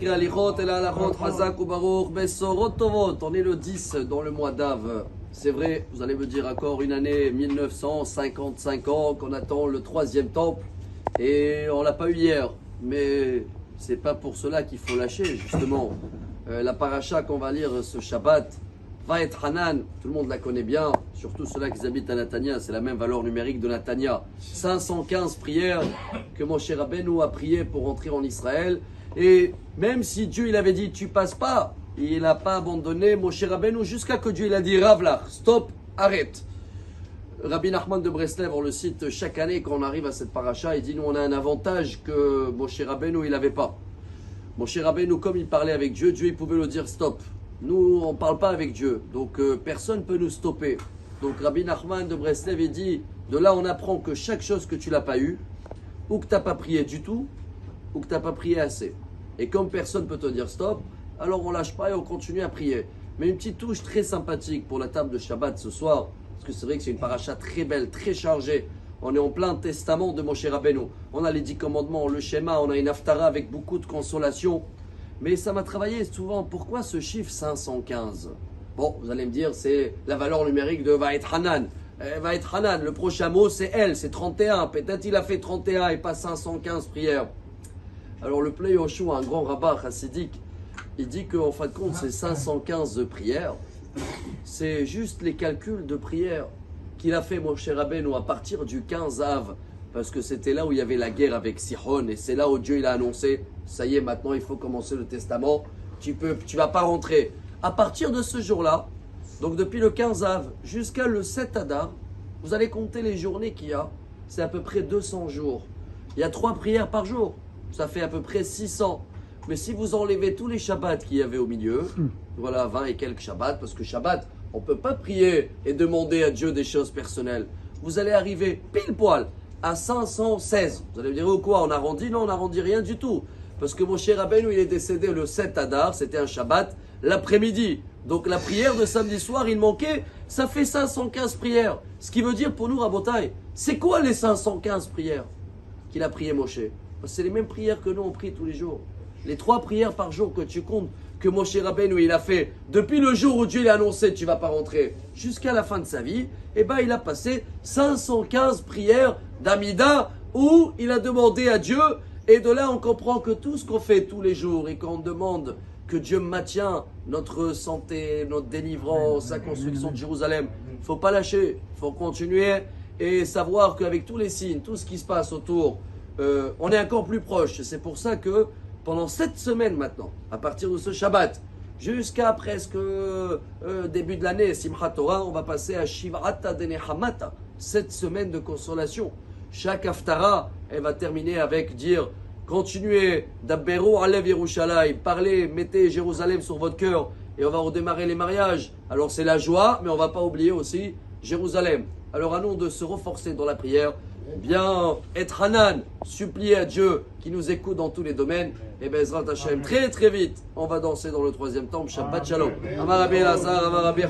malgré Alichot et la Halachot, Hazak ou Baruch, Besorot Tovot. On est le 10 dans le mois d'Av. C'est vrai, vous allez me dire encore une année 1955 ans qu'on attend le troisième temple et on l'a pas eu hier. Mais c'est pas pour cela qu'il faut lâcher justement. La paracha qu'on va lire ce Shabbat, Va et Hanan, tout le monde la connaît bien, surtout ceux-là qui habitent à Natania, c'est la même valeur numérique de Natania. 515 prières que Moshe Rabbeinu a prié pour entrer en Israël. Et même si Dieu il avait dit tu passes pas, il n'a pas abandonné Moshe Rabbeinu jusqu'à que Dieu il a dit Ravlach, stop, arrête. Rabbi Nachman de Breslev, on le cite chaque année quand on arrive à cette paracha, il dit nous on a un avantage que Moshe Rabbeinu il n'avait pas. Moshe Rabbeinu comme il parlait avec Dieu, Dieu il pouvait le dire stop. Nous, on ne parle pas avec Dieu, donc personne ne peut nous stopper. Donc Rabbi Nachman de Breslev, il dit, de là on apprend que chaque chose que tu n'as pas eue, ou que tu n'as pas prié du tout, ou que tu n'as pas prié assez. Et comme personne ne peut te dire stop, alors on lâche pas et on continue à prier. Mais une petite touche très sympathique pour la table de Shabbat ce soir, parce que c'est vrai que c'est une paracha très belle, très chargée. On est en plein testament de Moshe Rabbeinu. On a les 10 commandements, le schéma, on a une haftara avec beaucoup de consolation. Mais ça m'a travaillé souvent. Pourquoi ce chiffre 515? Bon, vous allez me dire, c'est la valeur numérique de Vaet Hanan. Vaet Hanan, le prochain mot, c'est elle, c'est 31. Peut-être il a fait 31 et pas 515 prières. Alors le Plei Yoshua, un grand rabbin chassidique, il dit qu'en fin de compte, ces 515 prières, c'est juste les calculs de prières qu'il a fait Moshe Rabbeinu à partir du 15 Av. Parce que c'était là où il y avait la guerre avec Sihon et c'est là où Dieu il a annoncé ça y est, maintenant il faut commencer le testament, tu vas pas rentrer. À partir de ce jour-là, donc depuis le 15 Av jusqu'à le 7 Adar, vous allez compter les journées qu'il y a, c'est à peu près 200 jours. Il y a 3 prières par jour, ça fait à peu près 600. Mais si vous enlevez tous les Shabbats qu'il y avait au milieu, voilà 20 et quelques Shabbats, parce que Shabbat, on ne peut pas prier et demander à Dieu des choses personnelles. Vous allez arriver pile poil à 516. Vous allez me dire, oh quoi, on arrondit? Non, on n'arrondit rien du tout. Parce que Moshe Rabbeinu, il est décédé le 7 Adar, c'était un Shabbat, l'après-midi. Donc la prière de samedi soir, il manquait, ça fait 515 prières. Ce qui veut dire pour nous, Rabotai, c'est quoi les 515 prières qu'il a prié Moshe? C'est les mêmes prières que nous on prie tous les jours. Les 3 prières par jour que tu comptes, que Moshe Rabbeinu il a fait depuis le jour où Dieu l'a annoncé tu vas pas rentrer jusqu'à la fin de sa vie, et ben il a passé 515 prières d'Amida où il a demandé à Dieu, et de là on comprend que tout ce qu'on fait tous les jours et qu'on demande que Dieu maintient notre santé, notre délivrance, sa construction de Jérusalem, il faut pas lâcher, il faut continuer et savoir qu'avec tous les signes, tout ce qui se passe autour, on est encore plus proche. C'est pour ça que pendant 7 semaines maintenant, à partir de ce Shabbat, jusqu'à presque début de l'année, Simchat Torah, on va passer à Shiv'ata Denehamata, 7 semaines de consolation. Chaque Haftara, elle va terminer avec dire, continuez, Dabberu Alev Yerushalayim, parlez, mettez Jérusalem sur votre cœur, et on va redémarrer les mariages. Alors c'est la joie, mais on ne va pas oublier aussi Jérusalem. Alors à nous de se renforcer dans la prière, bien être Hanan, supplier à Dieu qui nous écoute dans tous les domaines. Et Bezrat Hashem, très très vite, on va danser dans le 3e temple. Shabbat Shalom. Amar Rabbi Elazar, Amar Rabbi